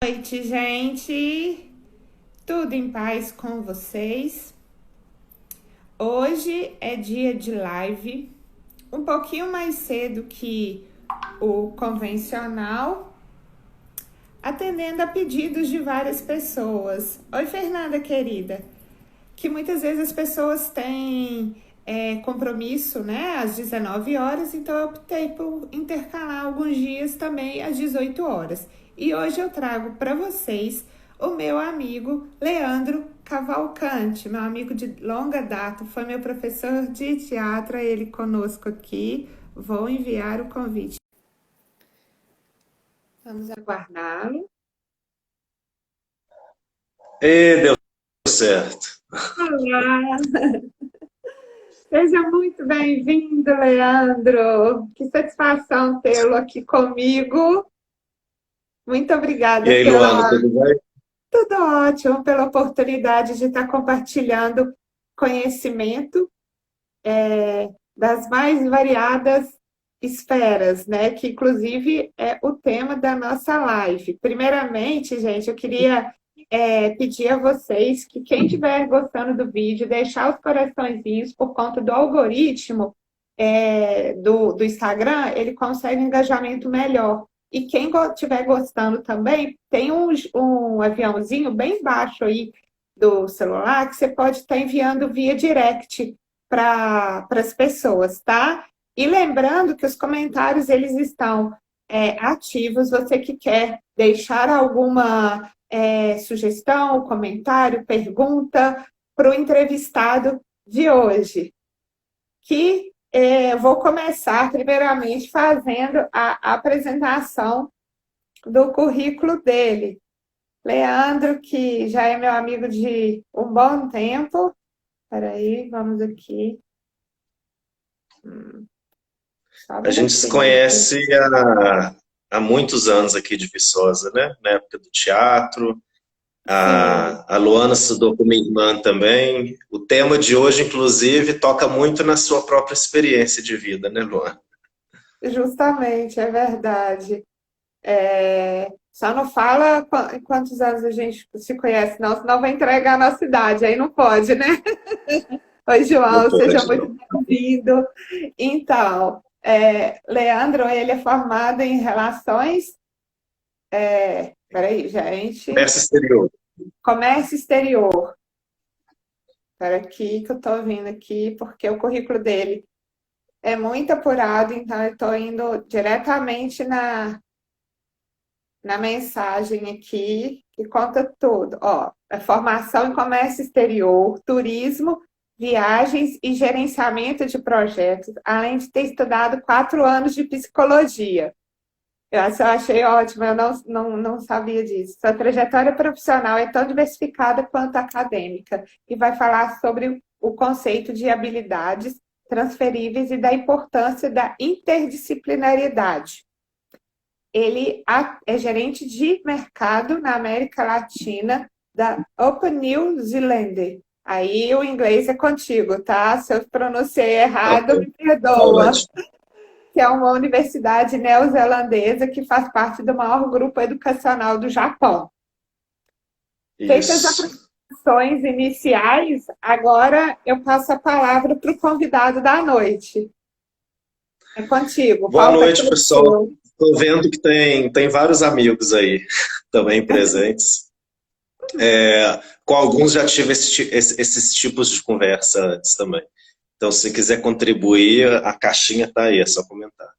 Noite, gente. Tudo em paz com vocês? Hoje é dia de live, um pouquinho mais cedo que o convencional, atendendo a pedidos de várias pessoas. Oi, Fernanda, querida. Que muitas vezes as pessoas têm compromisso, né, às 19 horas, então eu optei por intercalar alguns dias também às 18 horas. E hoje eu trago para vocês o meu amigo Leandro Cavalcante, meu amigo de longa data, foi meu professor de teatro, ele conosco aqui. Vou enviar o convite. Vamos aguardá-lo. E deu certo. Olá! Seja muito bem-vindo, Leandro. Que satisfação tê-lo aqui comigo. Muito E obrigada aí, Luana, tudo bem? tudo ótimo, pela oportunidade de estar compartilhando conhecimento das mais variadas esferas, né? Que inclusive é o tema da nossa live. Primeiramente, gente, eu queria pedir a vocês que quem estiver gostando do vídeo, deixar os coraçõezinhos por conta do algoritmo do Instagram, ele consegue um engajamento melhor. E quem estiver gostando também, tem um aviãozinho bem baixo aí do celular que você pode estar enviando via direct para as pessoas, tá? E lembrando que os comentários eles estão ativos. Você que quer deixar alguma sugestão, comentário, pergunta para o entrevistado de hoje, que vou começar primeiramente fazendo a apresentação do currículo dele. Leandro, que já é meu amigo de um bom tempo. Espera aí, vamos aqui. Só um A gente se minutinho aqui. conhece há muitos anos aqui de Viçosa, né? Na época do teatro. Sim, A Luana estudou com minha irmã também. O tema de hoje, inclusive, toca muito na sua própria experiência de vida, né, Luana? justamente, é verdade. Só não fala quantos anos a gente se conhece, não, senão vai entregar a nossa idade, aí não pode, né? Oi, Não João, seja pode, muito não. bem-vindo. Então, Leandro, ele é formado em relações, peraí, gente, Comércio exterior. comércio exterior. Espera aqui que eu estou vindo aqui, porque o currículo dele é muito apurado, então eu estou indo diretamente na mensagem aqui, que conta tudo. Ó, é formação em comércio exterior, turismo, viagens e gerenciamento de projetos, além de ter estudado 4 anos de psicologia. Eu achei ótimo, eu não sabia disso. Sua trajetória profissional é tão diversificada quanto acadêmica e vai falar sobre o conceito de habilidades transferíveis e da importância da interdisciplinariedade. Ele é gerente de mercado na América Latina da Open New Zealand. Aí o inglês é contigo, tá? Se eu pronunciei Tá errado, bom. me Tá perdoa. ótimo. Que é uma universidade neozelandesa que faz parte do maior grupo educacional do Japão. Feitas as Isso. apresentações iniciais, agora eu passo a palavra para o convidado da noite. É contigo, o Boa palco é noite, todo pessoal. seu. Estou vendo que tem vários amigos aí também presentes. Com alguns já tive esses tipos de conversa antes também. Então, se quiser contribuir, a caixinha está aí, é só comentar.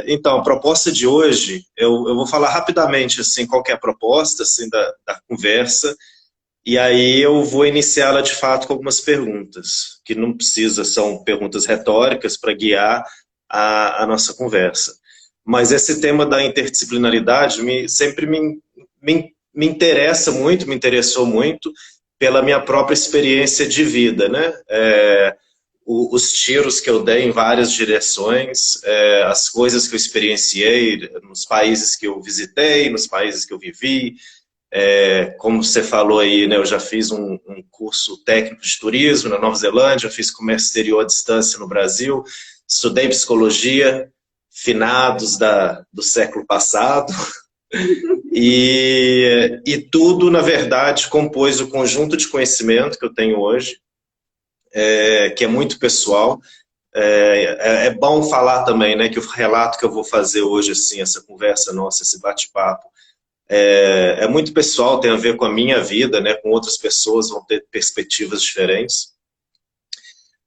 Então, a proposta de hoje, eu vou falar rapidamente assim, qual que é a proposta assim, da conversa, e aí eu vou iniciá-la de fato com algumas perguntas, que não precisa, são perguntas retóricas para guiar a nossa conversa. Mas esse tema da interdisciplinaridade sempre me interessa muito, me interessou muito pela minha própria experiência de vida, né? Os tiros que eu dei em várias direções, as coisas que eu experienciei nos países que eu visitei, nos países que eu vivi. Como você falou aí, né, eu já fiz um curso técnico de turismo na Nova Zelândia, fiz comércio exterior à distância no Brasil, estudei psicologia, finados do século passado. E tudo, na verdade, compôs o conjunto de conhecimento que eu tenho hoje, que é muito pessoal. É bom falar também, né, que o relato que eu vou fazer hoje, assim, essa conversa nossa, esse bate-papo, é muito pessoal, tem a ver com a minha vida, né, com outras pessoas, vão ter perspectivas diferentes.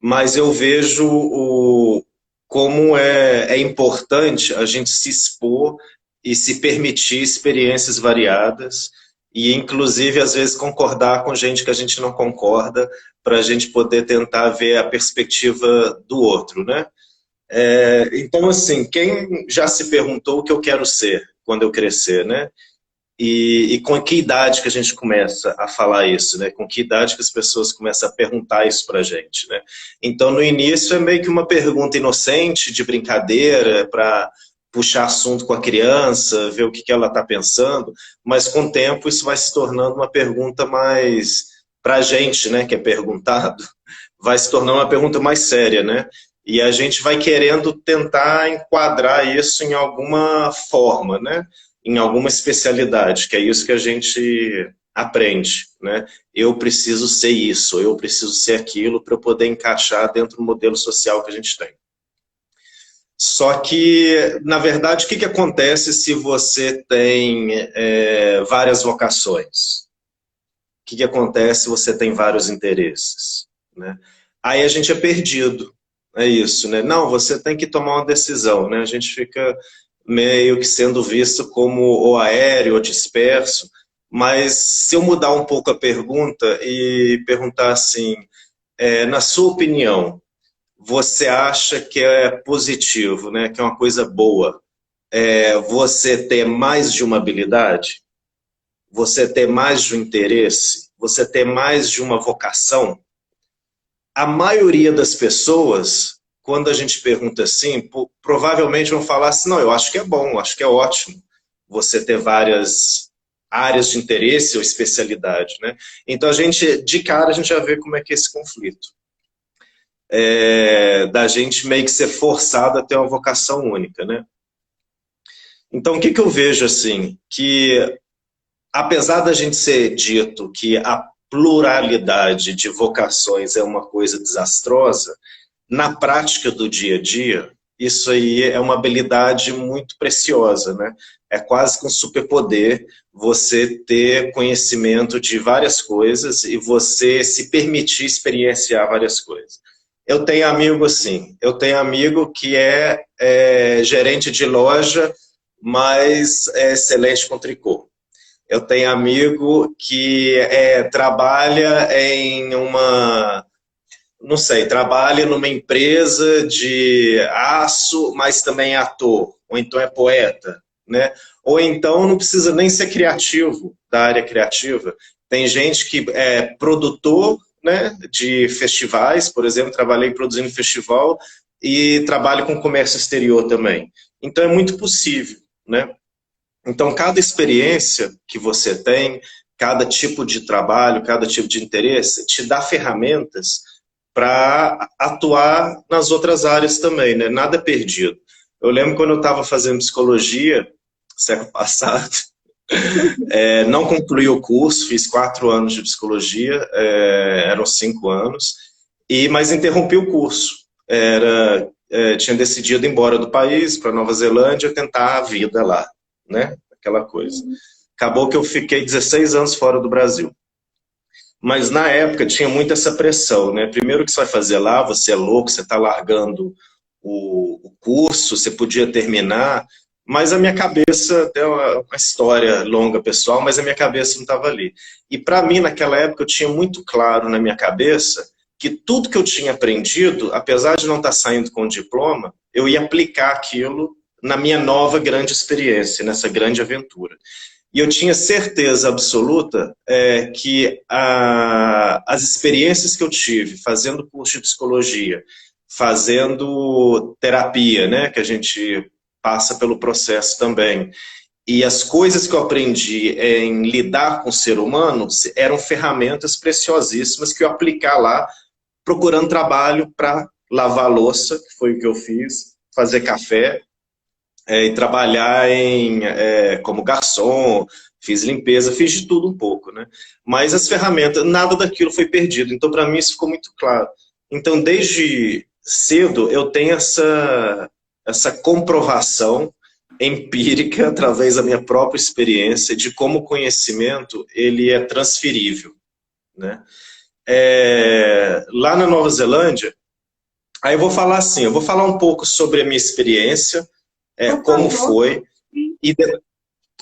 Mas eu vejo como é importante a gente se expor e se permitir experiências variadas e, inclusive, às vezes, concordar com gente que a gente não concorda para a gente poder tentar ver a perspectiva do outro, né? Então, assim, quem já se perguntou o que eu quero ser quando eu crescer, né? E com que idade que a gente começa a falar isso, né? Com que idade que as pessoas começam a perguntar isso pra gente, né? Então, no início é meio que uma pergunta inocente, de brincadeira, para puxar assunto com a criança, ver o que ela está pensando, mas com o tempo isso vai se tornando uma pergunta mais, pra gente, né, que é perguntado, vai se tornar uma pergunta mais séria, né? E a gente vai querendo tentar enquadrar isso em alguma forma, né? Em alguma especialidade, que é isso que a gente aprende, né? Eu preciso ser isso, eu preciso ser aquilo para eu poder encaixar dentro do modelo social que a gente tem. Só que, na verdade, o que acontece se você tem várias vocações? O que acontece se você tem vários interesses, né? Aí a gente é perdido, é isso, né? Não, você tem que tomar uma decisão, né? A gente fica meio que sendo visto como ou aéreo ou disperso, mas se eu mudar um pouco a pergunta e perguntar assim, na sua opinião, você acha que é positivo, né? Que é uma coisa boa, você ter mais de uma habilidade? Você ter mais de um interesse? Você ter mais de uma vocação? A maioria das pessoas, quando a gente pergunta assim, provavelmente vão falar assim, não, eu acho que é bom, acho que é ótimo você ter várias áreas de interesse ou especialidade, né? Então a gente, de cara, a gente já vê como é que é esse conflito. Da gente meio que ser forçado a ter uma vocação única, né? Então o que eu vejo assim, que apesar da gente ser dito que a pluralidade de vocações é uma coisa desastrosa, na prática do dia a dia, isso aí é uma habilidade muito preciosa, né? É quase que um superpoder você ter conhecimento de várias coisas e você se permitir experienciar várias coisas. Eu tenho amigo assim, eu tenho amigo que é gerente de loja, mas é excelente com tricô. Eu tenho amigo que trabalha em uma, não sei, trabalha numa empresa de aço, mas também é ator, ou então é poeta, né? Ou então não precisa nem ser criativo, da área criativa. Tem gente que é produtor, né, de festivais, por exemplo, trabalhei produzindo festival e trabalho com comércio exterior também. Então é muito possível, né? Então, cada experiência que você tem, cada tipo de trabalho, cada tipo de interesse, te dá ferramentas para atuar nas outras áreas também, né? Nada é perdido. Eu lembro quando eu estava fazendo psicologia, século passado, não concluí o curso, fiz 4 anos de psicologia, eram 5 anos, mas interrompi o curso. Tinha decidido ir embora do país, para Nova Zelândia, tentar a vida lá, né? Aquela coisa. Acabou que eu fiquei 16 anos fora do Brasil. Mas na época tinha muito essa pressão, né? Primeiro que você vai fazer lá, você é louco, você está largando o curso, você podia terminar, mas a minha cabeça, é uma história longa pessoal, mas a minha cabeça não estava ali. E para mim, naquela época, eu tinha muito claro na minha cabeça que tudo que eu tinha aprendido, apesar de não estar saindo com o diploma, eu ia aplicar aquilo na minha nova grande experiência, nessa grande aventura. E eu tinha certeza absoluta que as experiências que eu tive fazendo curso de psicologia, fazendo terapia, né, que a gente passa pelo processo também, e as coisas que eu aprendi em lidar com o ser humano eram ferramentas preciosíssimas que eu aplicar lá, procurando trabalho para lavar louça, que foi o que eu fiz, fazer café, e trabalhar como garçom, fiz limpeza, fiz de tudo um pouco, né? Mas as ferramentas, nada daquilo foi perdido. Então, para mim, isso ficou muito claro. Então, desde cedo, eu tenho essa comprovação empírica, através da minha própria experiência, de como o conhecimento ele é transferível, né? Lá na Nova Zelândia, aí eu vou falar assim, eu vou falar um pouco sobre a minha experiência, Por como favor. foi, e,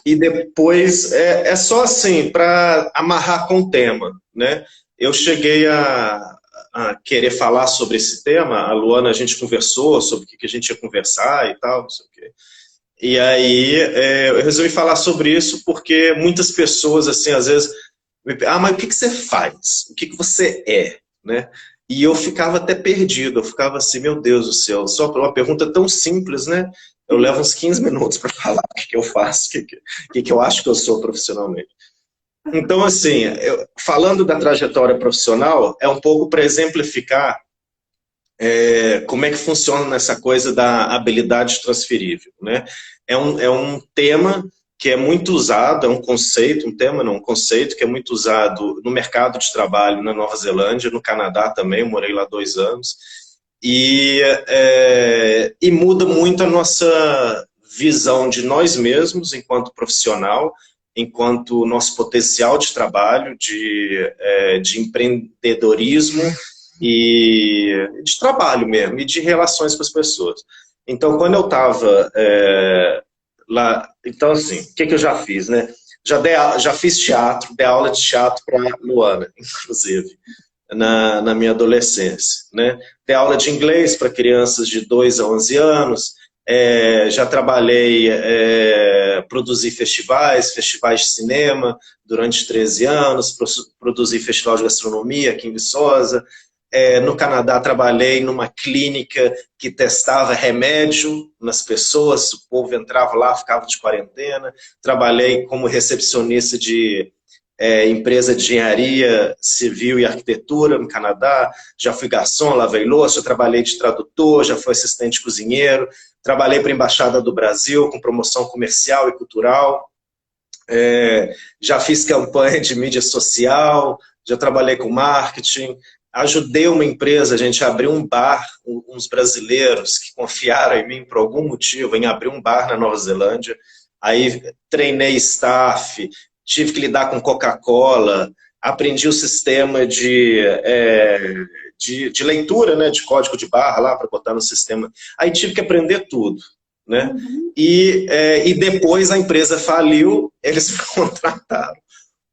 e depois é só assim, para amarrar com o tema, né? Eu cheguei a querer falar sobre esse tema, a Luana, a gente conversou sobre o que a gente ia conversar e tal, não sei o quê. E aí eu resolvi falar sobre isso porque muitas pessoas, assim, às vezes, mas o que você faz? O que você é? Né? E eu ficava até perdido, eu ficava assim, meu Deus do céu, só por uma pergunta tão simples, né? Eu levo uns 15 minutos para falar o que eu faço, o que eu acho que eu sou profissionalmente. Então, assim, falando da trajetória profissional, é um pouco para exemplificar como é que funciona nessa coisa da habilidade transferível, né? É um tema que é muito usado, é um conceito, um tema não, um conceito que é muito usado no mercado de trabalho na Nova Zelândia, no Canadá também, eu morei lá 2 anos, e muda muito a nossa visão de nós mesmos enquanto profissional, enquanto nosso potencial de trabalho, de empreendedorismo, e de trabalho mesmo, e de relações com as pessoas. Então, quando eu estava lá, então assim, o que eu já fiz, né? Já fiz teatro, dei aula de teatro para Luana, inclusive, na minha adolescência, né? Dei aula de inglês para crianças de 2 a 11 anos, já trabalhei, produzi festivais de cinema durante 13 anos, produzi festival de gastronomia aqui em Viçosa. No Canadá, trabalhei numa clínica que testava remédio nas pessoas, o povo entrava lá, ficava de quarentena. Trabalhei como recepcionista de empresa de engenharia civil e arquitetura no Canadá. Já fui garçom, lavei louça, trabalhei de tradutor, já fui assistente cozinheiro. Trabalhei para a Embaixada do Brasil com promoção comercial e cultural. Já fiz campanha de mídia social, já trabalhei com marketing, ajudei uma empresa, a gente abriu um bar, uns brasileiros que confiaram em mim por algum motivo, em abrir um bar na Nova Zelândia. Aí treinei staff, tive que lidar com Coca-Cola, aprendi o sistema de leitura, né, de código de barra lá para botar no sistema. Aí tive que aprender tudo, né? Uhum. E depois a empresa faliu, eles me contrataram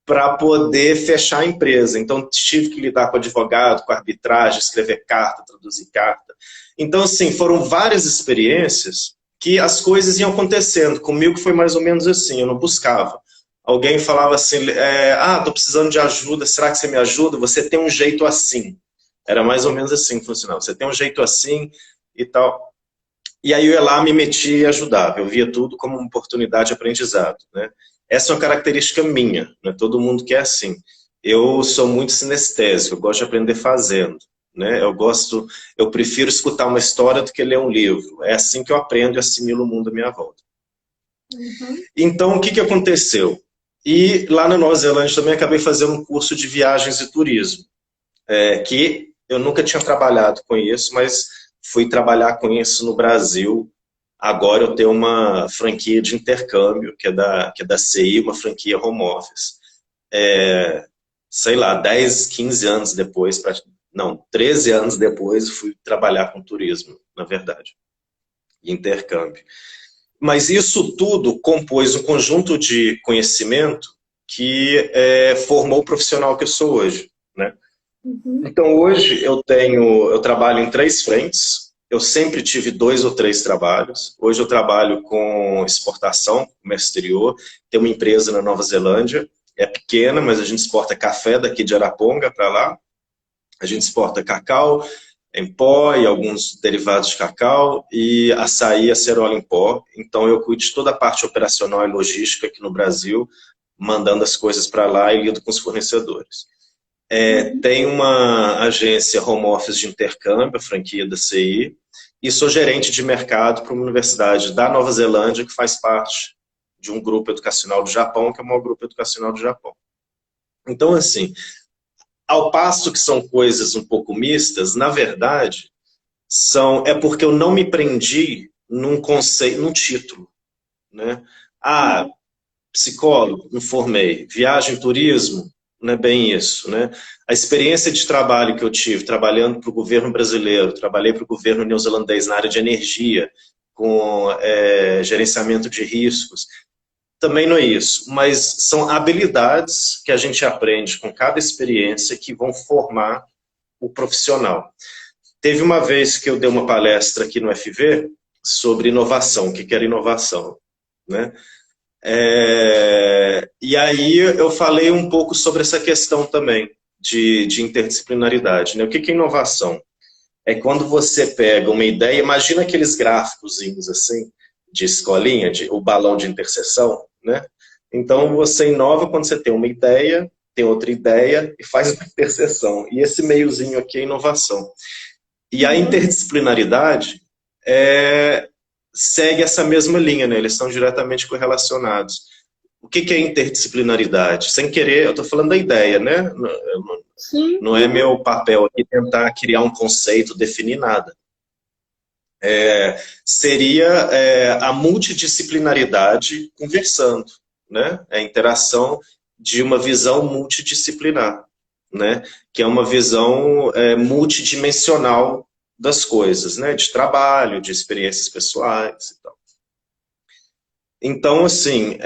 para poder fechar a empresa. Então, tive que lidar com advogado, com arbitragem, escrever carta, traduzir carta. Então, assim, foram várias experiências que as coisas iam acontecendo. Comigo foi mais ou menos assim, eu não buscava. Alguém falava assim, estou precisando de ajuda, será que você me ajuda? Você tem um jeito assim. Era mais ou menos assim que funcionava. Você tem um jeito assim e tal. E aí eu ia lá, me metia e ajudava. Eu via tudo como uma oportunidade de aprendizado, né? Essa é uma característica minha, não é todo mundo que é assim. Eu sou muito sinestésico, eu gosto de aprender fazendo, né? Eu prefiro escutar uma história do que ler um livro. É assim que eu aprendo e assimilo o mundo à minha volta. Uhum. Então, o que aconteceu? E lá na Nova Zelândia também acabei fazendo um curso de viagens e turismo, que eu nunca tinha trabalhado com isso, mas fui trabalhar com isso no Brasil. Agora eu tenho uma franquia de intercâmbio, que é da CI, uma franquia home office. Sei lá, 10, 15 anos depois, não, 13 anos depois, fui trabalhar com turismo, na verdade, e intercâmbio. Mas isso tudo compôs um conjunto de conhecimento que formou o profissional que eu sou hoje, né? Uhum. Então hoje eu trabalho em 3 frentes. Eu sempre tive 2 ou 3 trabalhos. Hoje eu trabalho com exportação, comércio exterior. Tem uma empresa na Nova Zelândia, é pequena, mas a gente exporta café daqui de Araponga para lá. A gente exporta cacau em pó e alguns derivados de cacau e açaí e acerola em pó. Então eu cuido de toda a parte operacional e logística aqui no Brasil, mandando as coisas para lá e lido com os fornecedores. Uhum. Tem uma agência home office de intercâmbio, a franquia da CI, e sou gerente de mercado para uma universidade da Nova Zelândia, que faz parte de um grupo educacional do Japão, que é o maior grupo educacional do Japão. Então, assim, ao passo que são coisas um pouco mistas, na verdade, é porque eu não me prendi num conceito, num título, né? Ah, psicólogo, não formei. Viagem, turismo, não é bem isso, né? A experiência de trabalho que eu tive, trabalhando para o governo brasileiro, trabalhei para o governo neozelandês na área de energia, com gerenciamento de riscos, também não é isso, mas são habilidades que a gente aprende com cada experiência que vão formar o profissional. Teve uma vez que eu dei uma palestra aqui no FV sobre inovação, o que era inovação, né? E aí eu falei um pouco sobre essa questão também de interdisciplinaridade, né? O que é inovação? É quando você pega uma ideia, imagina aqueles gráficozinhos assim, de escolinha, o balão de interseção, né? Então você inova quando você tem uma ideia, tem outra ideia e faz uma interseção. E esse meiozinho aqui é inovação. E a interdisciplinaridade segue essa mesma linha, né? Eles estão diretamente correlacionados. O que é interdisciplinaridade? Sem querer, eu estou falando da ideia, né? Sim. Não é meu papel aqui tentar criar um conceito, definir nada. Seria a multidisciplinaridade conversando, né? A interação de uma visão multidisciplinar, né? Que é uma visão multidimensional das coisas, né? De trabalho, de experiências pessoais e tal. Então, assim,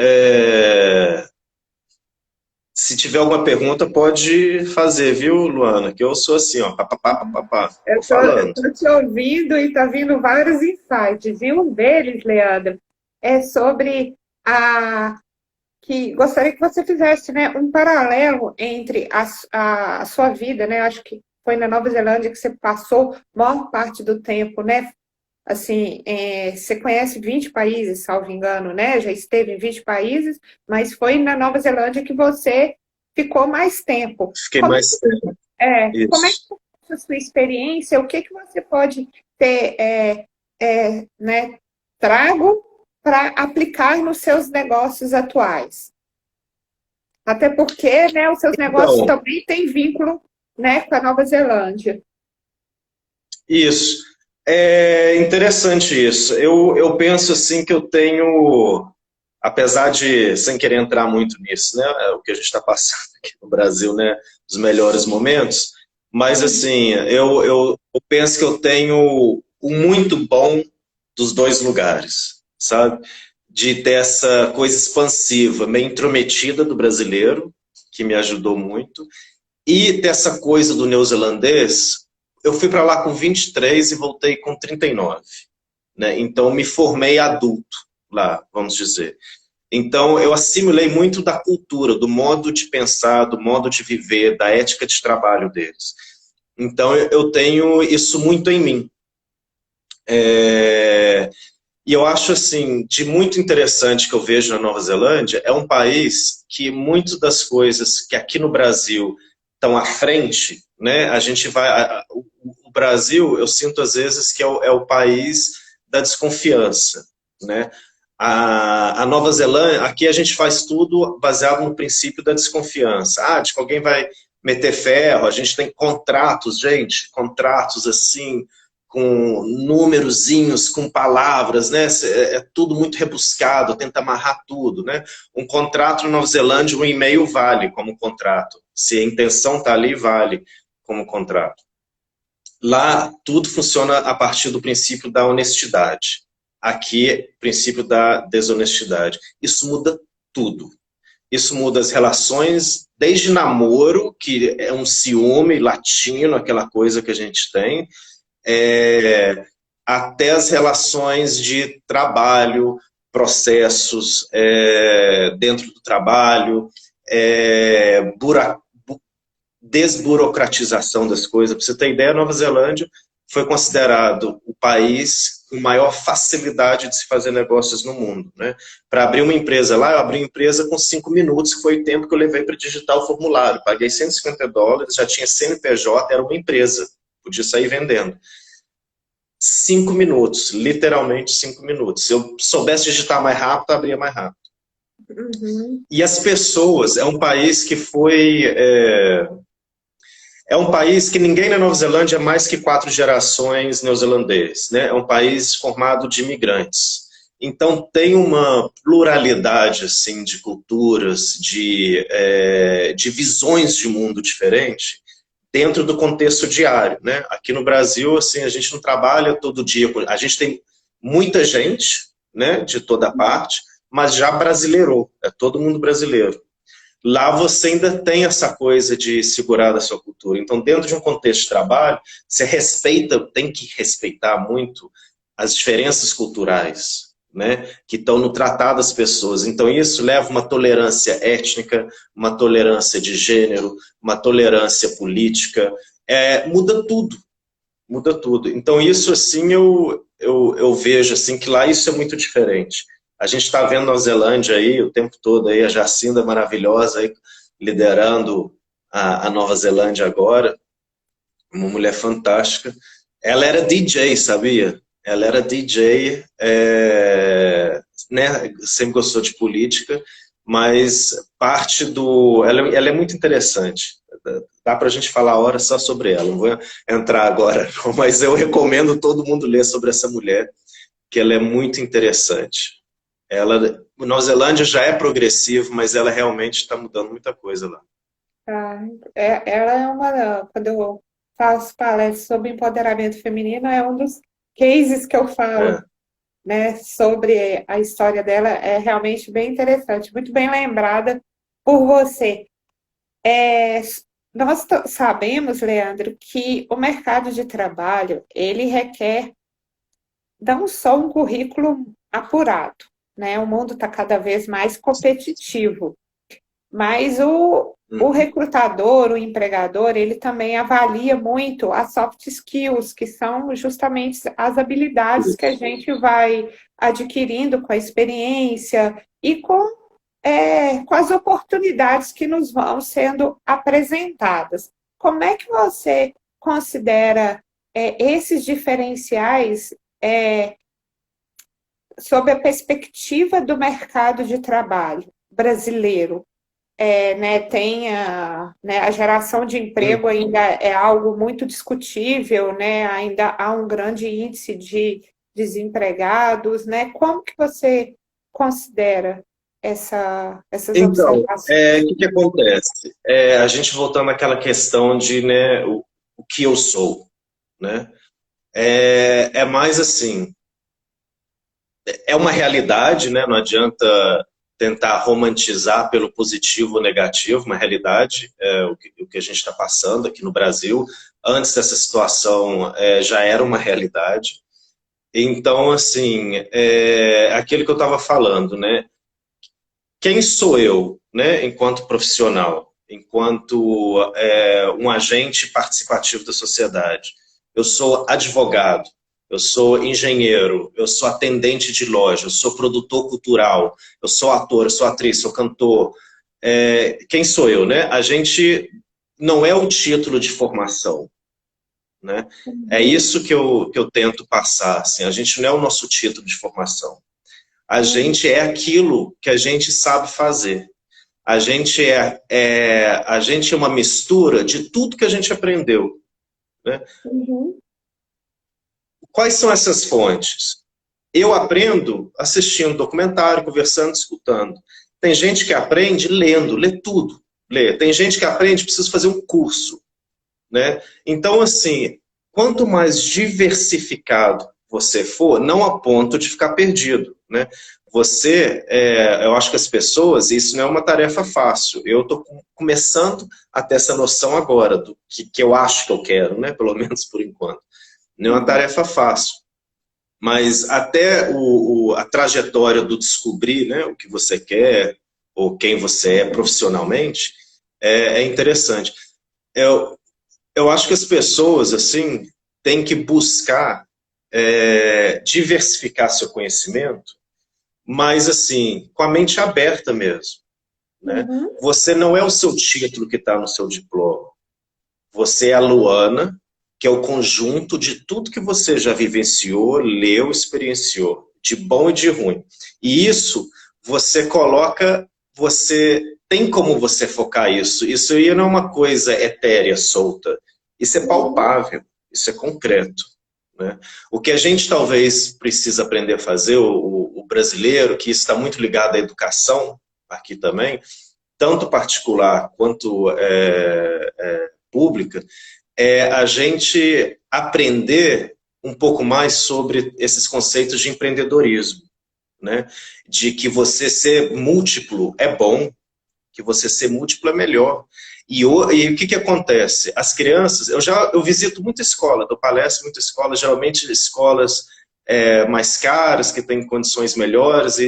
se tiver alguma pergunta, pode fazer, viu, Luana? Que eu sou assim, ó, papapá, tô falando. Eu tô te ouvindo e tá vindo vários insights. E um deles, Leandro, é sobre que gostaria que você fizesse, né, um paralelo entre a sua vida, né? Acho que foi na Nova Zelândia que você passou maior parte do tempo, né? Assim, você conhece 20 países, salvo engano, né? Já esteve em 20 países, mas foi na Nova Zelândia que você ficou mais tempo. Fiquei mais tempo. Como é que foi a sua experiência? O que você pode ter né, trago para aplicar nos seus negócios atuais? Até porque, né, os seus negócios também têm vínculo, né, com a Nova Zelândia. Isso. É interessante isso. Eu penso assim que eu tenho, apesar de, sem querer entrar muito nisso, né, o que a gente está passando aqui no Brasil, né, os melhores momentos, mas assim, eu penso que eu tenho o muito bom dos dois lugares, sabe? De ter essa coisa expansiva, meio intrometida do brasileiro, que me ajudou muito, e ter essa coisa do neozelandês. Eu fui para lá com 23 e voltei com 39, né? Então me formei adulto lá, vamos dizer. Então eu assimilei muito da cultura, do modo de pensar, do modo de viver, da ética de trabalho deles. Então eu tenho isso muito em mim. E eu acho assim, de muito interessante que eu vejo na Nova Zelândia, é um país que muitas das coisas que aqui no Brasil estão à frente, né? A gente vai, o Brasil, eu sinto às vezes que é o país da desconfiança, né? A Nova Zelândia, aqui a gente faz tudo baseado no princípio da desconfiança. Ah, de que alguém vai meter ferro, a gente tem contratos, gente, contratos assim, com númerozinhos, com palavras, né? É tudo muito rebuscado, tenta amarrar tudo, né? Um contrato na Nova Zelândia, um e-mail vale como contrato. Se a intenção está ali, vale como contrato. Lá, tudo funciona a partir do princípio da honestidade. Aqui, princípio da desonestidade. Isso muda tudo. Isso muda as relações, desde namoro, que é um ciúme latino, aquela coisa que a gente tem, até as relações de trabalho, processos dentro do trabalho, desburocratização das coisas. Para você ter ideia, a Nova Zelândia foi considerado o país com maior facilidade de se fazer negócios no mundo, né? Para abrir uma empresa lá, eu abri uma empresa com 5 minutos, que foi o tempo que eu levei para digitar o formulário. Paguei $150, já tinha CNPJ, era uma empresa, podia sair vendendo. 5 minutos, literalmente 5 minutos. Se eu soubesse digitar mais rápido, abria mais rápido. Uhum. E as pessoas, é um país que foi... É um país que ninguém na Nova Zelândia é mais que 4 gerações neozelandês, né? É um país formado de imigrantes. Então tem uma pluralidade assim, de culturas, de visões de mundo diferente dentro do contexto diário, né? Aqui no Brasil, assim, a gente não trabalha todo dia, a gente tem muita gente, né, de toda parte, mas já brasileirou, é todo mundo brasileiro. Lá você ainda tem essa coisa de segurar da sua cultura. Então, dentro de um contexto de trabalho, você respeita, tem que respeitar muito as diferenças culturais, né, que estão no tratar das pessoas. Então, isso leva uma tolerância étnica, uma tolerância de gênero, uma tolerância política. Muda tudo, muda tudo. Então, isso, assim, eu vejo assim, que lá isso é muito diferente. A gente está vendo Nova Zelândia aí o tempo todo, aí, a Jacinda maravilhosa aí, liderando a Nova Zelândia agora, uma mulher fantástica. Ela era DJ, sabia? Ela era DJ, né? Sempre gostou de política, mas parte do... Ela é muito interessante. Dá para a gente falar horas só sobre ela. Não vou entrar agora, não, mas eu recomendo todo mundo ler sobre essa mulher, que ela é muito interessante. Nova Zelândia já é progressivo, mas ela realmente está mudando muita coisa lá. Tá. Ela é uma. Quando eu faço palestras sobre empoderamento feminino, é um dos cases que eu falo, É. né, sobre a história dela. É realmente bem interessante, muito bem lembrada por você. É, nós sabemos, Leandro, que o mercado de trabalho, ele requer não só um currículo apurado, né? O mundo está cada vez mais competitivo, mas o Uhum. recrutador, o empregador, ele também avalia muito as soft skills, que são justamente as habilidades que a gente vai adquirindo com a experiência e com as oportunidades que nos vão sendo apresentadas. Como é que você considera esses diferenciais sob a perspectiva do mercado de trabalho brasileiro? Né, né, a geração de emprego ainda é algo muito discutível, né, ainda há um grande índice de desempregados, né? Como que você considera essas Então, observações? o que acontece? A gente voltando àquela questão de, né, o que eu sou, né? É mais assim, é uma realidade, né? Não adianta tentar romantizar pelo positivo ou negativo, uma realidade, o que a gente está passando aqui no Brasil. Antes dessa situação, já era uma realidade. Então, assim, aquilo que eu estava falando, né? Quem sou eu, né, enquanto profissional, enquanto um agente participativo da sociedade? Eu sou advogado, eu sou engenheiro, eu sou atendente de loja, eu sou produtor cultural, eu sou ator, eu sou atriz, sou cantor. Quem sou eu, né? A gente não é o título de formação, né? É Uhum, isso que eu tento passar, assim, a gente não é o nosso título de formação. A uhum, gente é aquilo que a gente sabe fazer. A gente é uma mistura de tudo que a gente aprendeu, né? uhum, Quais são essas fontes? Eu aprendo assistindo documentário, conversando, escutando. Tem gente que aprende lendo, lê tudo. Lê. Tem gente que aprende, precisa fazer um curso, né? Então, assim, quanto mais diversificado você for, não a ponto de ficar perdido, né? Eu acho que as pessoas, isso não é uma tarefa fácil. Eu estou começando a ter essa noção agora do que eu acho que eu quero, né? Pelo menos por enquanto. Não é uma uhum. tarefa fácil, mas até a trajetória do descobrir, né, o que você quer ou quem você é profissionalmente é interessante. Eu, eu acho que as pessoas, assim, têm que buscar diversificar seu conhecimento, mas, assim, com a mente aberta mesmo, né? Uhum. Você não é o seu título que está no seu diploma. Você é a Luana, que é o conjunto de tudo que você já vivenciou, leu, experienciou, de bom e de ruim. E isso você coloca, você tem como você focar isso. Isso aí não é uma coisa etérea, solta. Isso é palpável, isso é concreto, né? O que a gente talvez precisa aprender a fazer, o brasileiro, que está muito ligado à educação, aqui também, tanto particular quanto pública, é a gente aprender um pouco mais sobre esses conceitos de empreendedorismo, né? De que você ser múltiplo é bom, que você ser múltiplo é melhor. E o que acontece? As crianças, eu visito muita escola, dou palestra em muita escola, geralmente escolas mais caras, que têm condições melhores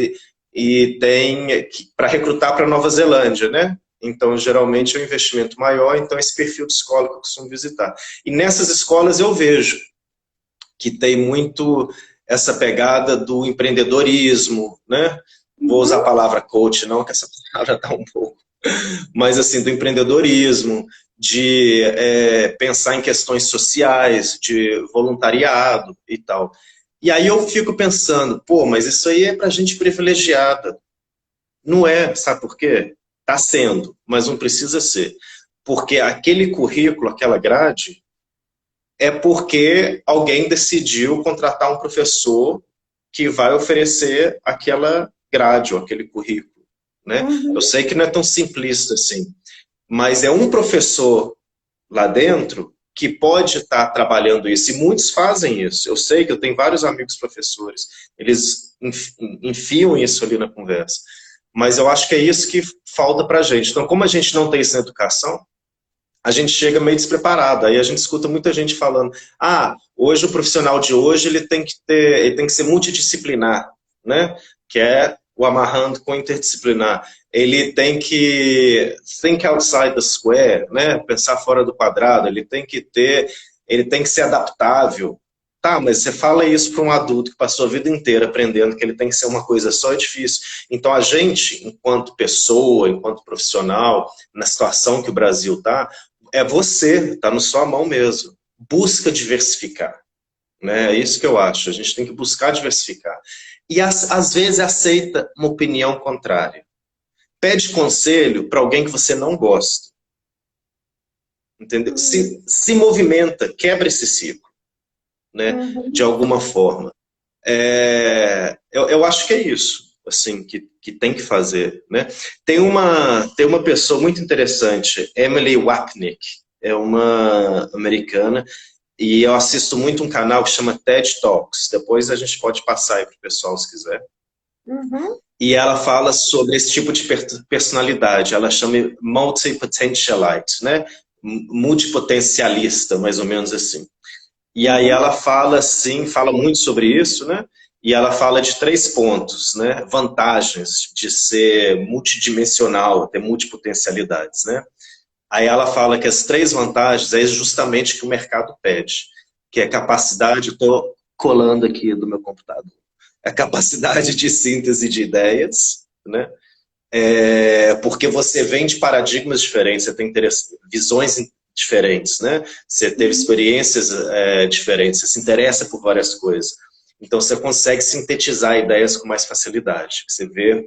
e tem para recrutar para Nova Zelândia, né? Então, geralmente é um investimento maior, então esse perfil de escola que eu costumo visitar. E nessas escolas eu vejo que tem muito essa pegada do empreendedorismo, né? Vou usar a palavra coach, não, que essa palavra está um pouco, mas assim, do empreendedorismo, de pensar em questões sociais, de voluntariado e tal. E aí eu fico pensando, pô, mas isso aí é para gente privilegiada. Não é, sabe por quê? Está sendo, mas não precisa ser. Porque aquele currículo, aquela grade, é porque alguém decidiu contratar um professor que vai oferecer aquela grade ou aquele currículo, né? Eu sei que não é tão simplista assim, mas é um professor lá dentro que pode estar trabalhando isso, e muitos fazem isso. Eu sei que eu tenho vários amigos professores, eles enfiam isso ali na conversa. Mas eu acho que é isso que falta para a gente. Então, como a gente não tem isso na educação, a gente chega meio despreparado. Aí a gente escuta muita gente falando, hoje o profissional de hoje ele tem que ser multidisciplinar, né? Que é o amarrando com interdisciplinar. Ele tem que think outside the square, né? Pensar fora do quadrado, ele tem que ser adaptável. Tá, mas você fala isso para um adulto que passou a vida inteira aprendendo que ele tem que ser uma coisa só, é difícil. Então a gente, enquanto pessoa, enquanto profissional, na situação que o Brasil está, é você, está na sua mão mesmo. Busca diversificar, né? É isso que eu acho, a gente tem que buscar diversificar. E às vezes aceita uma opinião contrária. Pede conselho para alguém que você não gosta. Entendeu? Se movimenta, quebra esse ciclo, né? De alguma forma. Eu acho que é isso, assim, que tem que fazer, né? Tem uma pessoa muito interessante, Emily Wapnick, é uma americana, e eu assisto muito um canal que chama TED Talks, depois a gente pode passar aí para o pessoal se quiser. E ela fala sobre esse tipo de personalidade, ela chama multipotentialite, né? Multipotencialista, mais ou menos assim. E aí ela fala muito sobre isso, né? E ela fala de 3 pontos, né? Vantagens de ser multidimensional, ter multipotencialidades, né? Aí ela fala que as 3 vantagens é justamente o que o mercado pede, que é a capacidade, estou colando aqui do meu computador, a capacidade de síntese de ideias, né? Porque você vem de paradigmas diferentes, você tem visões diferentes, né? Você teve experiências diferentes, você se interessa por várias coisas. Então você consegue sintetizar ideias com mais facilidade, você vê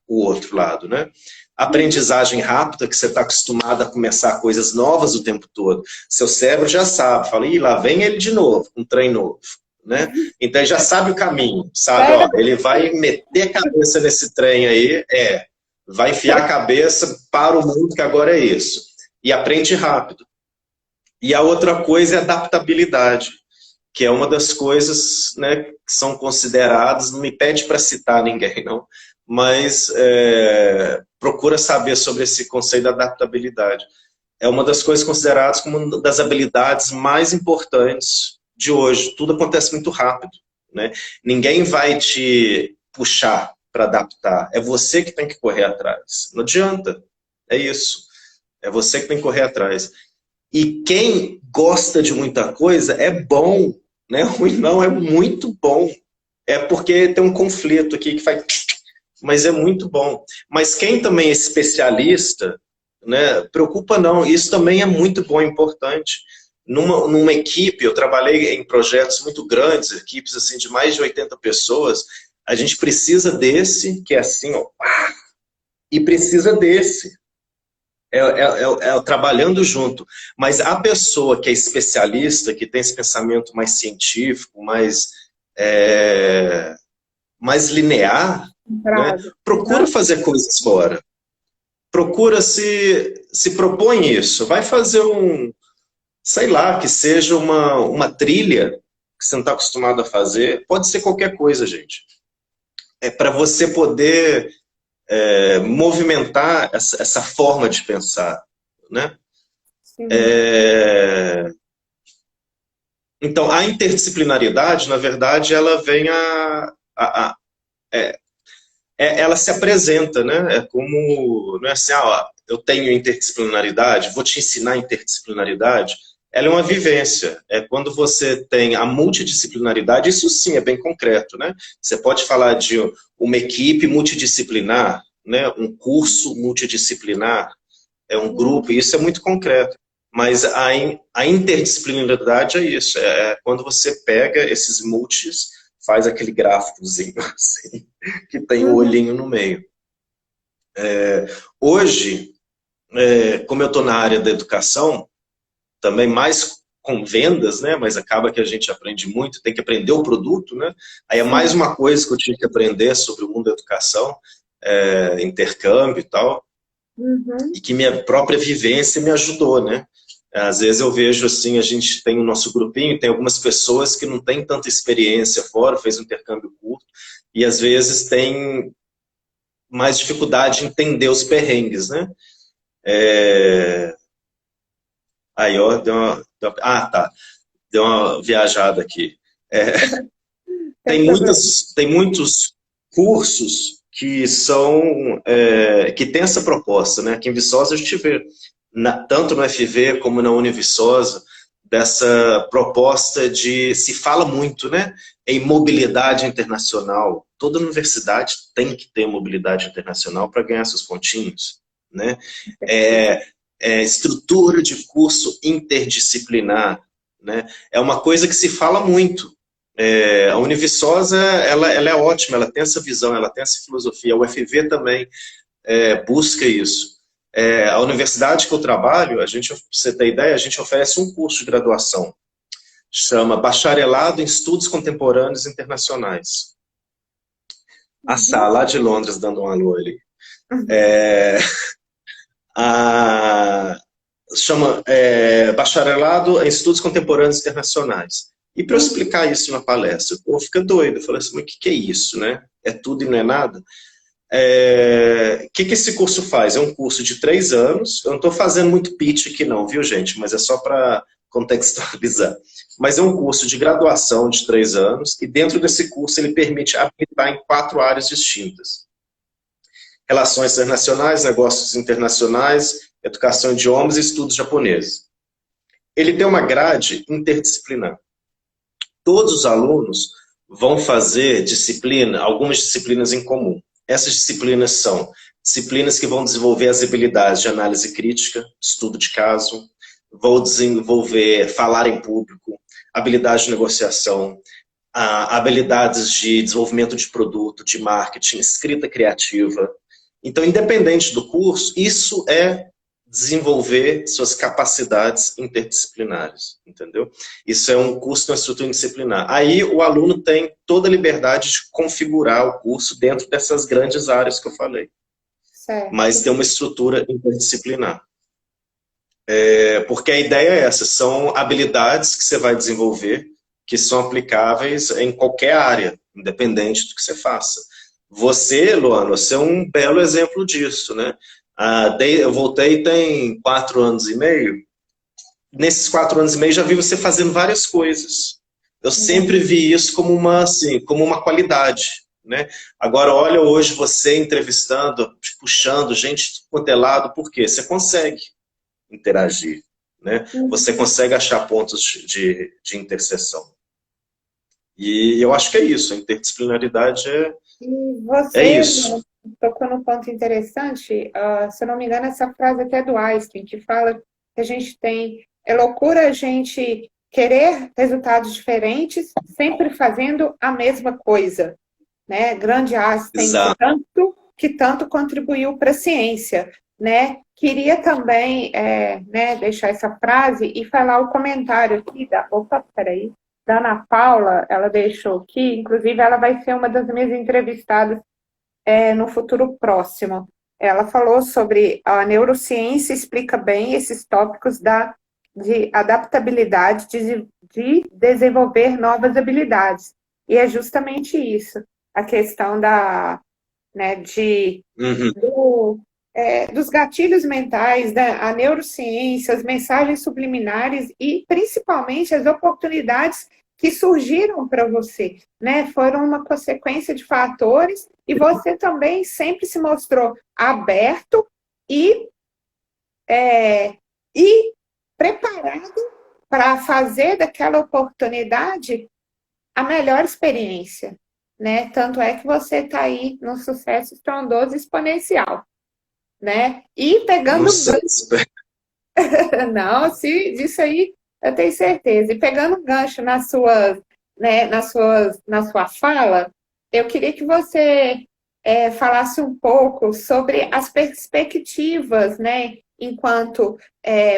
o outro lado, né? Aprendizagem rápida, que você está acostumado a começar coisas novas o tempo todo. Seu cérebro já sabe, fala, lá vem ele de novo, um trem novo, né? Então ele já sabe o caminho, sabe? Ó, ele vai meter a cabeça nesse trem aí, vai enfiar a cabeça para o mundo, que agora é isso. E aprende rápido. E a outra coisa é adaptabilidade, que é uma das coisas, né, que são consideradas, não me pede para citar ninguém, não, mas procura saber sobre esse conceito da adaptabilidade. É uma das coisas consideradas como uma das habilidades mais importantes de hoje. Tudo acontece muito rápido, né? Ninguém vai te puxar para adaptar, é você que tem que correr atrás. Não adianta, é isso. É você que tem que correr atrás. E quem gosta de muita coisa é bom, né? Ruim não, é muito bom. É porque tem um conflito aqui que faz... Mas é muito bom. Mas quem também é especialista, né? Preocupa não, isso também é muito bom, é importante. numa equipe, eu trabalhei em projetos muito grandes, equipes assim de mais de 80 pessoas, a gente precisa desse, que é assim, ó, e precisa desse. É trabalhando junto. Mas a pessoa que é especialista, que tem esse pensamento mais científico, mais linear, né, Bravo. procura fazer coisas fora. Procura se propõe isso. Vai fazer sei lá, que seja uma trilha que você não está acostumado a fazer. Pode ser qualquer coisa, gente. É para você poder movimentar essa forma de pensar, né? Sim. Então, a interdisciplinaridade, na verdade, ela vem ela se apresenta, né? É como, não é assim, ó, eu tenho interdisciplinaridade, vou te ensinar interdisciplinaridade. Ela é uma vivência. É quando você tem a multidisciplinaridade, isso sim é bem concreto, né? Você pode falar de uma equipe multidisciplinar, né? Um curso multidisciplinar, é um grupo, e isso é muito concreto. Mas a interdisciplinaridade é isso, é quando você pega esses multis, faz aquele gráficozinho assim, que tem o Uhum. olhinho no meio. Hoje, como eu estou na área da educação, também mais com vendas, né? Mas acaba que a gente aprende muito, tem que aprender o produto, né? Aí é mais Sim. uma coisa que eu tive que aprender sobre o mundo da educação, intercâmbio e tal, Uhum. e que minha própria vivência me ajudou, né? Às vezes eu vejo assim, a gente tem o nosso grupinho, tem algumas pessoas que não têm tanta experiência fora, fez um intercâmbio curto, e às vezes tem mais dificuldade em entender os perrengues, né? Aí, ó, ah, tá, deu uma viajada aqui. É, Sem problema. tem muitos cursos que que tem essa proposta, né? Aqui em Viçosa a gente vê, tanto no FV como na Univiçosa, dessa proposta se fala muito, né? Em mobilidade internacional. Toda universidade tem que ter mobilidade internacional para ganhar seus pontinhos, né? É, estrutura de curso interdisciplinar, né? É uma coisa que se fala muito. A Univiçosa, ela é ótima, ela tem essa visão, ela tem essa filosofia. A UFV também busca isso. A universidade que eu trabalho, pra você ter ideia, a gente oferece um curso de graduação. Chama Bacharelado em Estudos Contemporâneos Internacionais. A Sá, Uhum. lá de Londres, dando um alô ali. Uhum. A, chama Bacharelado em Estudos Contemporâneos Internacionais. E para eu Uhum. explicar isso na palestra, eu fico doido. Eu falei assim, mas o que é isso, né? É tudo e não é nada? O que esse curso faz? É um curso de 3 anos. Eu não estou fazendo muito pitch aqui não, viu, gente? Mas é só para contextualizar. Mas é um curso de graduação de 3 anos e dentro desse curso ele permite habilitar em 4 áreas distintas. Relações internacionais, negócios internacionais, educação de idiomas e estudos japoneses. Ele tem uma grade interdisciplinar. Todos os alunos vão fazer algumas disciplinas em comum. Essas disciplinas são disciplinas que vão desenvolver as habilidades de análise crítica, estudo de caso, vão desenvolver falar em público, habilidade de negociação, habilidades de desenvolvimento de produto, de marketing, escrita criativa. Então, independente do curso, isso é desenvolver suas capacidades interdisciplinares, entendeu? Isso é um curso de uma estrutura disciplinar. Aí o aluno tem toda a liberdade de configurar o curso dentro dessas grandes áreas que eu falei, mas Certo. tem uma estrutura interdisciplinar. Porque a ideia é essa, são habilidades que você vai desenvolver que são aplicáveis em qualquer área, independente do que você faça. Você, Luana, você é um belo exemplo disso, né? Eu voltei tem 4 anos e meio. Nesses 4 anos e meio já vi você fazendo várias coisas. Eu sempre Uhum. vi isso como como uma qualidade, né? Agora, olha hoje você entrevistando, puxando gente quanto é lado, por quê? Você consegue interagir, né? Você Uhum. consegue achar pontos de interseção. E eu acho que é isso, a interdisciplinaridade E é você isso. tocou num ponto interessante, se eu não me engano, essa frase até do Einstein, que fala que a gente tem É loucura a gente querer resultados diferentes, sempre fazendo a mesma coisa, né? Grande Einstein Exato. que tanto contribuiu para a ciência, né? Queria também né, deixar essa frase e falar o comentário aqui da Ana Paula, ela deixou aqui, inclusive ela vai ser uma das minhas entrevistadas no futuro próximo. Ela falou sobre a neurociência, explica bem esses tópicos de adaptabilidade, de desenvolver novas habilidades. E é justamente isso, a questão né, Uhum. dos gatilhos mentais, a neurociência, as mensagens subliminares e, principalmente, as oportunidades que surgiram para você, né? Foram uma consequência de fatores e você também sempre se mostrou aberto e, e preparado para fazer daquela oportunidade a melhor experiência, né? Tanto é que você está aí no sucesso estrondoso exponencial, né? E Não pegando sei. não, se disso aí eu tenho certeza. E pegando gancho né, na sua fala, eu queria que você falasse um pouco sobre as perspectivas, né? Enquanto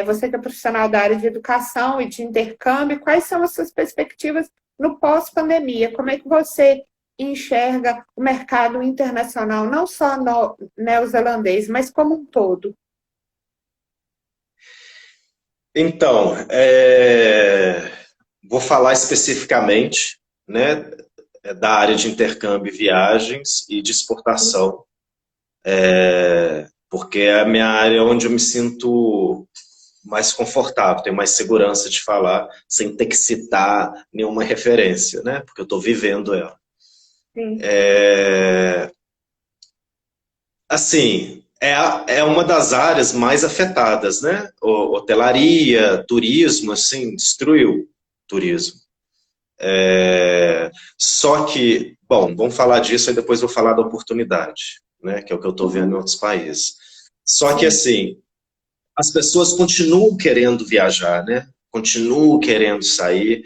você que é profissional da área de educação e de intercâmbio, quais são as suas perspectivas no pós-pandemia? Como é que você enxerga o mercado internacional, não só no neozelandês, mas como um todo? Então, vou falar especificamente, né, da área de intercâmbio, viagens e de exportação, porque é a minha área onde eu me sinto mais confortável, tenho mais segurança de falar sem ter que citar nenhuma referência, né, porque eu estou vivendo ela. Sim. Assim, é uma das áreas mais afetadas, né? Hotelaria, turismo, assim, destruiu o turismo. Só que, bom, vamos falar disso e depois vou falar da oportunidade, né? Que é o que eu estou vendo em outros países. Só que, Sim. assim, as pessoas continuam querendo viajar, né? Continuam querendo sair.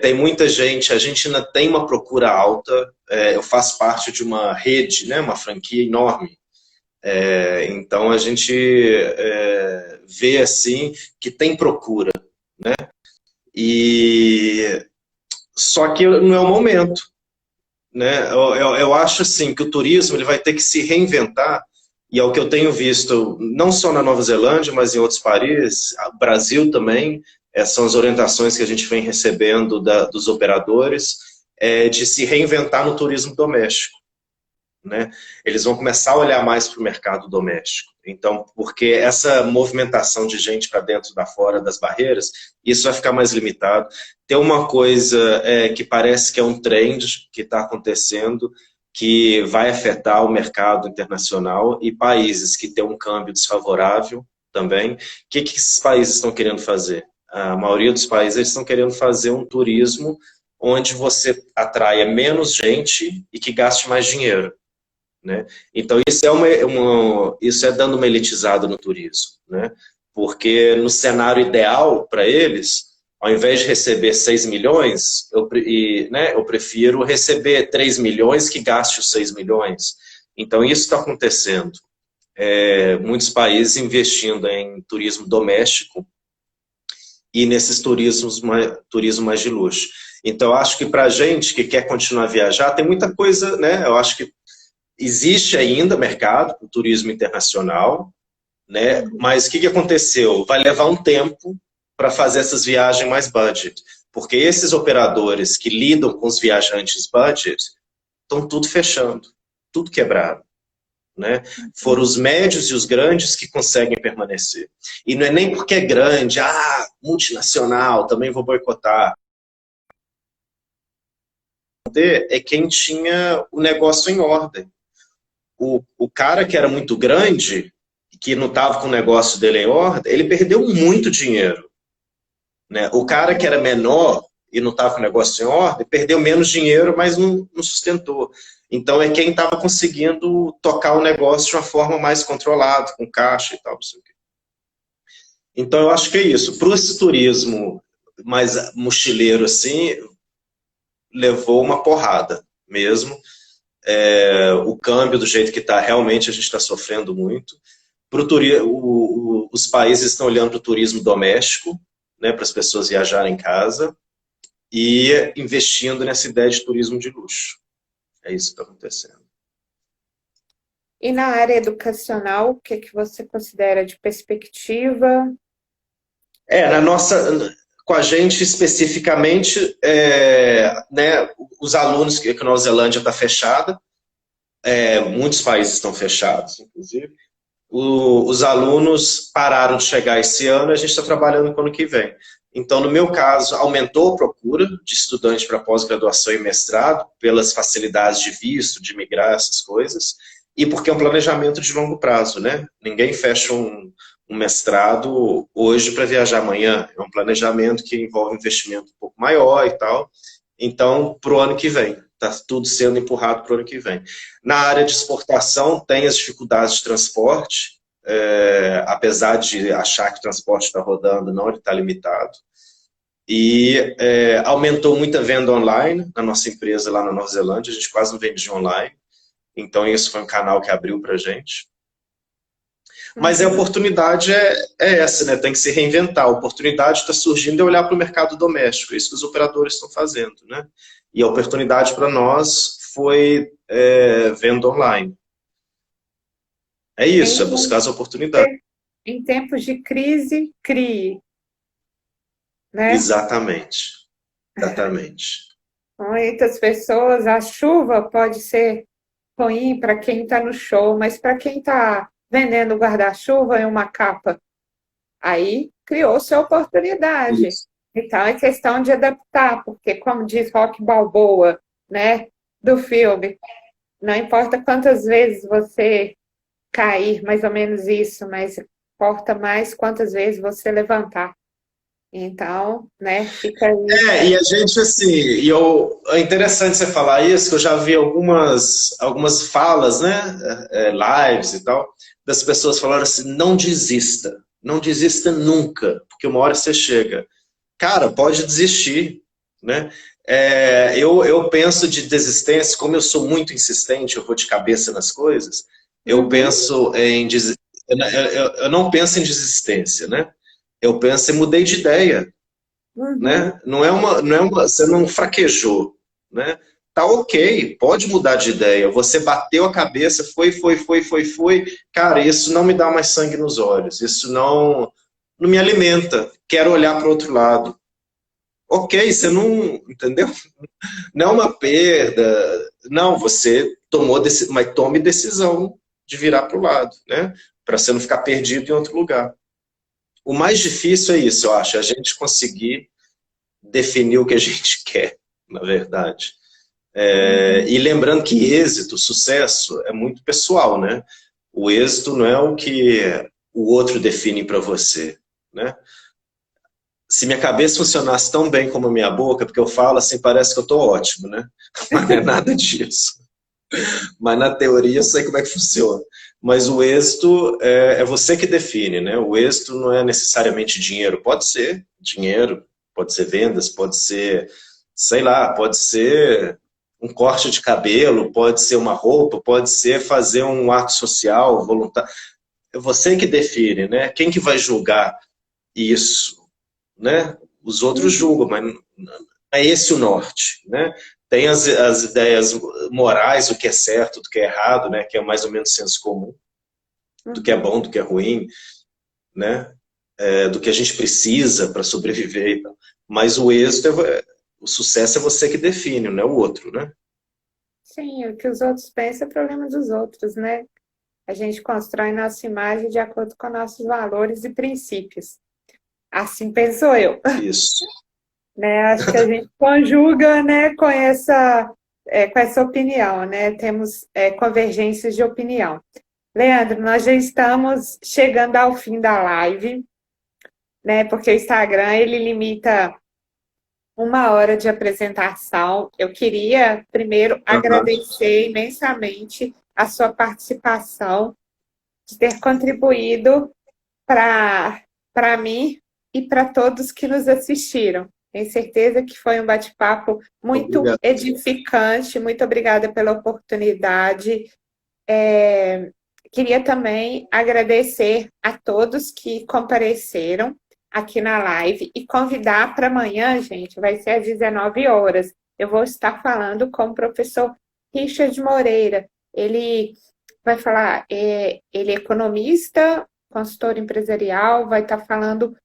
Tem muita gente, a gente ainda tem uma procura alta. Eu faço parte de uma rede, né? Uma franquia enorme. Então a gente vê assim que tem procura, e só que não é o momento, né? Eu acho assim que o turismo ele vai ter que se reinventar, e é o que eu tenho visto não só na Nova Zelândia, mas em outros países, Brasil também. São as orientações que a gente vem recebendo dos operadores, de se reinventar no turismo doméstico, né? Eles vão começar a olhar mais para o mercado doméstico. Então, porque essa movimentação de gente para dentro da fora das barreiras, isso vai ficar mais limitado. Tem uma coisa que parece que é um trend que está acontecendo, que vai afetar o mercado internacional e países que têm um câmbio desfavorável também. O que esses países estão querendo fazer? A maioria dos países eles estão querendo fazer um turismo onde você atraia menos gente e que gaste mais dinheiro, né? Então, isso é dando uma elitizada no turismo, né? Porque no cenário ideal para eles, ao invés de receber 6 milhões, eu prefiro receber 3 milhões que gaste os 6 milhões. Então, isso está acontecendo. Muitos países investindo em turismo doméstico e nesses turismo mais de luxo. Então, eu acho que para a gente que quer continuar a viajar, tem muita coisa, né? Eu acho que existe ainda mercado para o turismo internacional, né? Mas o que aconteceu? Vai levar um tempo para fazer essas viagens mais budget, porque esses operadores que lidam com os viajantes budget estão tudo fechando, tudo quebrado, né? Foram os médios e os grandes que conseguem permanecer. E não é nem porque é grande, multinacional, também vou boicotar. É quem tinha o negócio em ordem. O cara que era muito grande, que não estava com o negócio dele em ordem, ele perdeu muito dinheiro, né? O cara que era menor e não estava com o negócio em ordem, perdeu menos dinheiro, mas não sustentou. Então é quem estava conseguindo tocar o negócio de uma forma mais controlada, com caixa e tal. Não sei o quê. Então, eu acho que é isso. Para esse turismo mais mochileiro, assim, levou uma porrada mesmo. O câmbio do jeito que está, realmente a gente está sofrendo muito. Os países estão olhando para o turismo doméstico, né, para as pessoas viajarem em casa, e investindo nessa ideia de turismo de luxo. É isso que está acontecendo. E na área educacional, o que que você considera de perspectiva? Na nossa, com a gente especificamente, né, os alunos que a Nova Zelândia está fechada, muitos países estão fechados, inclusive. Os alunos pararam de chegar esse ano, e a gente está trabalhando com o ano que vem. Então, no meu caso, aumentou a procura de estudantes para pós-graduação e mestrado, pelas facilidades de visto, de migrar, essas coisas, e porque é um planejamento de longo prazo, né? Ninguém fecha um mestrado hoje para viajar amanhã. É um planejamento que envolve investimento um pouco maior e tal. Então, para o ano que vem. Está tudo sendo empurrado para o ano que vem. Na área de exportação, tem as dificuldades de transporte, apesar de achar que o transporte está rodando, não, ele está limitado. E aumentou muita venda online na nossa empresa lá na Nova Zelândia, a gente quase não vendia online. Então, esse foi um canal que abriu para a gente. Mas a oportunidade é essa, né? Tem que se reinventar. A oportunidade está surgindo de olhar para o mercado doméstico. É isso que os operadores estão fazendo, né? E a oportunidade para nós foi venda online. É isso, é buscar as oportunidades. Em tempos de crise, crie, né? Exatamente. Exatamente. Muitas pessoas, a chuva pode ser ruim para quem está no show, mas para quem está vendendo guarda-chuva em uma capa, aí criou-se a oportunidade. Isso. Então é questão de adaptar, porque como diz Rock Balboa, né, do filme, não importa quantas vezes você cair, mais ou menos isso, mas importa mais quantas vezes você levantar. Então, né, fica aí. E a gente, assim, é interessante você falar isso, que eu já vi algumas falas, né, lives e tal, das pessoas falando assim, não desista nunca, porque uma hora você chega. Cara, pode desistir, né? Eu penso de desistência, como eu sou muito insistente, eu vou de cabeça nas coisas, eu penso em eu não penso em desistência, né? Eu penso em mudei de ideia, né? Você não fraquejou, né? Tá ok, pode mudar de ideia. Você bateu a cabeça, foi. Cara, isso não me dá mais sangue nos olhos, isso não me alimenta. Quero olhar para o outro lado. Ok, você não, entendeu? Não é uma perda. Não, você mas tome decisão de virar para o lado, né? Para você não ficar perdido em outro lugar. O mais difícil é isso, eu acho, a gente conseguir definir o que a gente quer, na verdade. E lembrando que êxito, sucesso, é muito pessoal, né? O êxito não é o que o outro define para você, né? Se minha cabeça funcionasse tão bem como a minha boca, porque eu falo assim, parece que eu estou ótimo, né? Mas não é nada disso. Mas na teoria eu sei como é que funciona. Mas o êxito é você que define, né? O êxito não é necessariamente dinheiro. Pode ser dinheiro, pode ser vendas, pode ser, sei lá, pode ser um corte de cabelo, pode ser uma roupa, pode ser fazer um ato social, voluntário. É você que define, né? Quem que vai julgar isso, né? Os outros julgam, mas não é esse o norte, né? Tem as ideias morais, o que é certo, do que é errado, né? Que é mais ou menos senso comum, do que é bom, do que é ruim, né? Do que a gente precisa para sobreviver e tal. Mas o êxito, o sucesso é você que define, não é o outro, né? Sim, o que os outros pensam é problema dos outros, né? A gente constrói nossa imagem de acordo com nossos valores e princípios. Assim penso eu. Isso. Né? Acho que a gente conjuga, né, com essa opinião, né? Temos convergências de opinião. Leandro, nós já estamos chegando ao fim da live, né? Porque o Instagram ele limita 1 hora de apresentação. Eu queria primeiro agradecer imensamente a sua participação, de ter contribuído para para mim e para todos que nos assistiram. Tenho certeza que foi um bate-papo muito Obrigado. edificante. Muito obrigada pela oportunidade. Queria também agradecer a todos que compareceram aqui na live e convidar para amanhã, gente, vai ser às 19 horas. Eu vou estar falando com o professor Richard Moreira. Ele vai falar, ele é economista, consultor empresarial, vai estar falando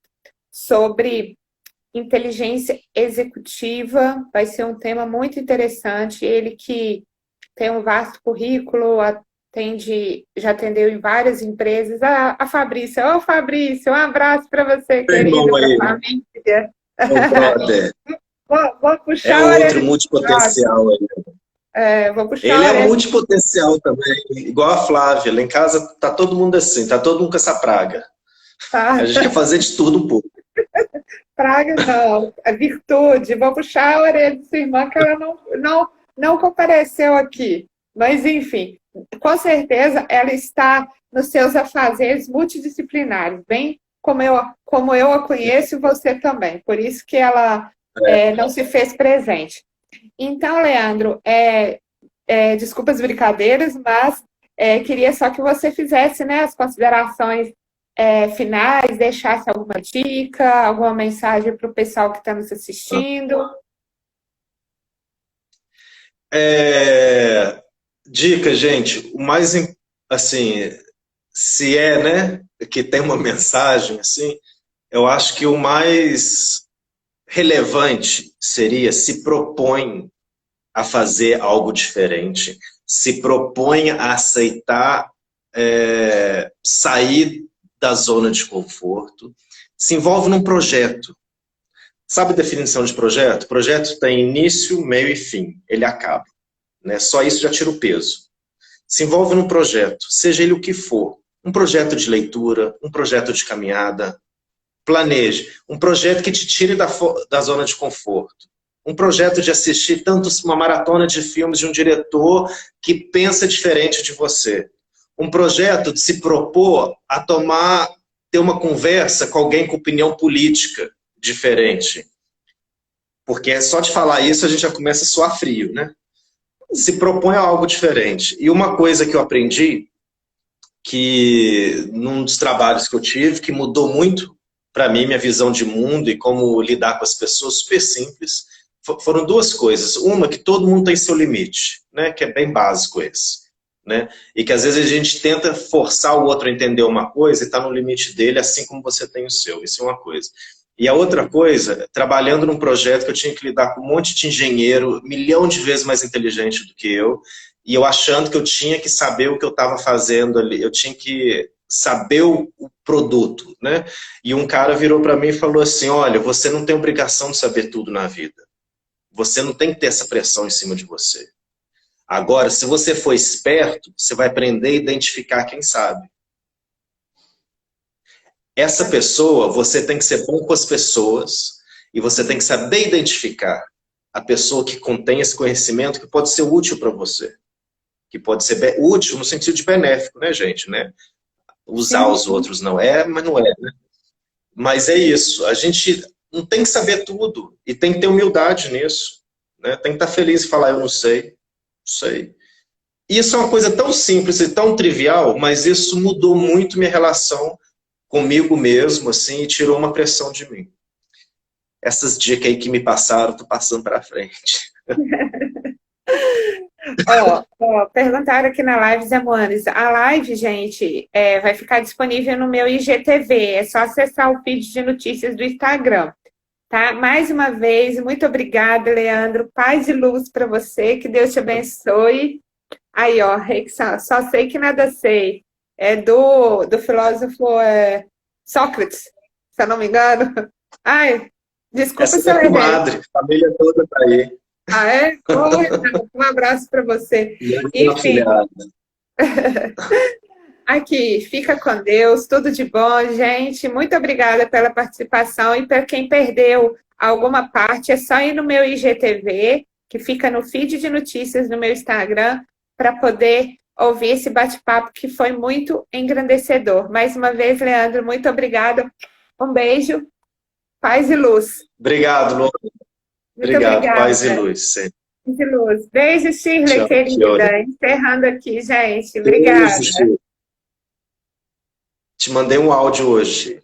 sobre inteligência executiva, vai ser um tema muito interessante. Ele que tem um vasto currículo, já atendeu em várias empresas. A Fabrícia, Fabrício, um abraço para você, querido, para a família. O brother. Vou puxar outro multipotencial aí. Vou puxar ele é multipotencial também, igual a Flávia. Lá em casa tá todo mundo assim, tá todo mundo com essa praga. A gente quer fazer de tudo um pouco. Praga não, é virtude. Vou puxar a orelha de sua irmã, que ela não compareceu aqui. Mas, enfim, com certeza ela está nos seus afazeres multidisciplinares, bem como eu a conheço e você também. Por isso que ela não se fez presente. Então, Leandro, desculpa as brincadeiras, mas queria só que você fizesse, né, as considerações finais, deixasse alguma dica, alguma mensagem para o pessoal que está nos assistindo. Dica, gente, o mais, assim, se né, que tem uma mensagem, assim, eu acho que o mais relevante seria se propõe a fazer algo diferente, se propõe a aceitar sair da zona de conforto, se envolve num projeto. Sabe a definição de projeto? Projeto tem início, meio e fim, ele acaba. Né? Só isso já tira o peso. Se envolve num projeto, seja ele o que for, um projeto de leitura, um projeto de caminhada, planeje, um projeto que te tire da zona de conforto, um projeto de assistir uma maratona de filmes de um diretor que pensa diferente de você, um projeto de se propor a ter uma conversa com alguém com opinião política diferente. Porque é só de falar isso a gente já começa a suar frio, né? Se propõe a algo diferente. E uma coisa que eu aprendi, que num dos trabalhos que eu tive, que mudou muito para mim, minha visão de mundo e como lidar com as pessoas, super simples, foram duas coisas. Uma, que todo mundo tem seu limite, né? Que é bem básico esse. Né? E que às vezes a gente tenta forçar o outro a entender uma coisa e está no limite dele, assim como você tem o seu. Isso é uma coisa. E a outra coisa, trabalhando num projeto que eu tinha que lidar com um monte de engenheiro, 1.000.000 de vezes mais inteligente do que eu, e eu achando que eu tinha que saber o que eu estava fazendo ali, eu tinha que saber o produto, né? E um cara virou para mim e falou assim, olha, você não tem obrigação de saber tudo na vida. Você não tem que ter essa pressão em cima de você. Agora, se você for esperto, você vai aprender a identificar quem sabe. Essa pessoa, você tem que ser bom com as pessoas e você tem que saber identificar a pessoa que contém esse conhecimento que pode ser útil para você. Que pode ser útil no sentido de benéfico, né, gente? Né? Usar os outros não é, mas não é. Né? Mas é isso. A gente não tem que saber tudo e tem que ter humildade nisso. Né? Tem que estar feliz e falar, eu não sei. Sei. Isso é uma coisa tão simples e tão trivial, mas isso mudou muito minha relação comigo mesmo, assim, e tirou uma pressão de mim. Essas dicas aí que me passaram, tô passando para frente. Perguntaram aqui na live, Zé Moanes. A live, gente, vai ficar disponível no meu IGTV. É só acessar o feed de notícias do Instagram. Tá? Mais uma vez, muito obrigada, Leandro. Paz e luz para você, que Deus te abençoe. Aí, só sei que nada sei. É do filósofo Sócrates, se eu não me engano. Ai, desculpa se eu errei. Comadre, a família toda tá aí. Ah, é? Um abraço para você. Enfim. Aqui, fica com Deus, tudo de bom, gente. Muito obrigada pela participação e para quem perdeu alguma parte, é só ir no meu IGTV, que fica no feed de notícias no meu Instagram, para poder ouvir esse bate-papo que foi muito engrandecedor. Mais uma vez, Leandro, muito obrigada. Um beijo, paz e luz. Obrigado, Lu. Muito Obrigado, paz e obrigada. luz. Sempre. Paz e luz. Beijo, Shirley, Tchau, Fiona. querida. Encerrando aqui, gente. Beijo, Obrigada. Chico. Te mandei um áudio hoje.